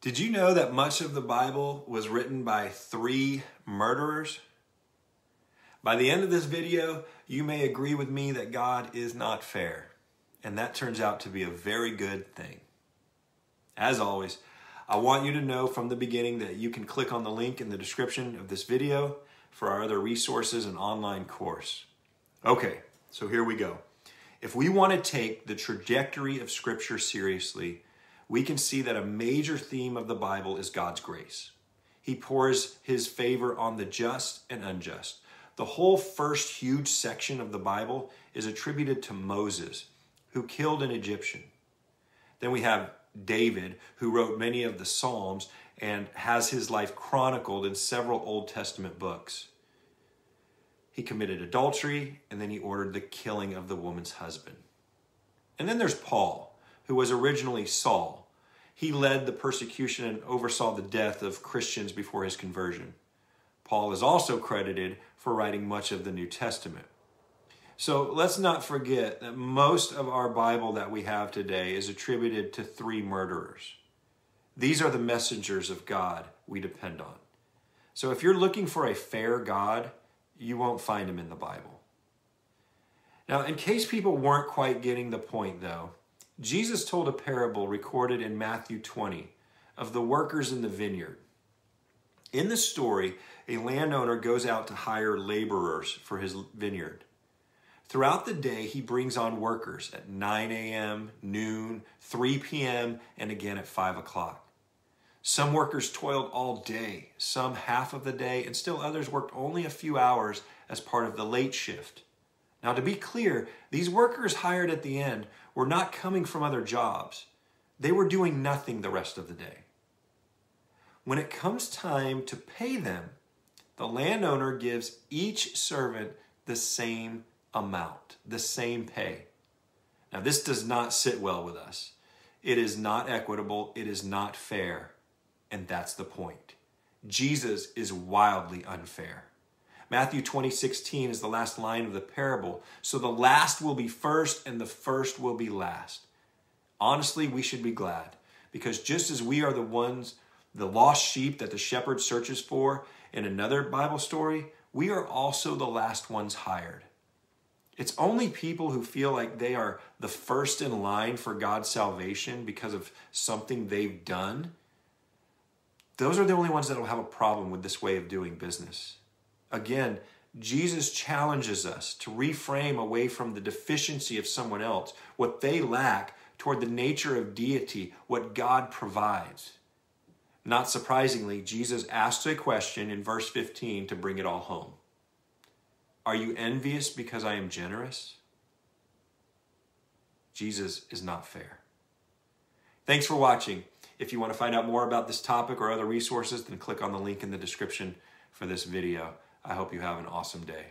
Did you know that much of the Bible was written by 3 murderers? By the end of this video, you may agree with me that God is not fair, and that turns out to be a very good thing. As always, I want you to know from the beginning that you can click on the link in the description of this video for our other resources and online course. Okay, so here we go. If we want to take the trajectory of Scripture seriously, we can see that a major theme of the Bible is God's grace. He pours His favor on the just and unjust. The whole first huge section of the Bible is attributed to Moses, who killed an Egyptian. Then we have David, who wrote many of the Psalms and has his life chronicled in several Old Testament books. He committed adultery, and then he ordered the killing of the woman's husband. And then there's Paul, who was originally Saul. He led the persecution and oversaw the death of Christians before his conversion. Paul is also credited for writing much of the New Testament. So let's not forget that most of our Bible that we have today is attributed to 3 murderers. These are the messengers of God we depend on. So if you're looking for a fair God, you won't find him in the Bible. Now, in case people weren't quite getting the point though, Jesus told a parable recorded in Matthew 20 of the workers in the vineyard. In the story, a landowner goes out to hire laborers for his vineyard. Throughout the day, he brings on workers at 9 a.m., noon, 3 p.m., and again at 5 o'clock. Some workers toiled all day, some half of the day, and still others worked only a few hours as part of the late shift. Now, to be clear, these workers hired at the end were not coming from other jobs. They were doing nothing the rest of the day. When it comes time to pay them, the landowner gives each servant the same amount, the same pay. Now, this does not sit well with us. It is not equitable. It is not fair. And that's the point. Jesus is wildly unfair. Matthew 20:16 is the last line of the parable. So the last will be first and the first will be last. Honestly, we should be glad, because just as we are the lost sheep that the shepherd searches for in another Bible story, we are also the last ones hired. It's only people who feel like they are the first in line for God's salvation because of something they've done. Those are the only ones that will have a problem with this way of doing business. Again, Jesus challenges us to reframe away from the deficiency of someone else, what they lack, toward the nature of deity, what God provides. Not surprisingly, Jesus asks a question in verse 15 to bring it all home. Are you envious because I am generous? Jesus is not fair. Thanks for watching. If you want to find out more about this topic or other resources, then click on the link in the description for this video. I hope you have an awesome day.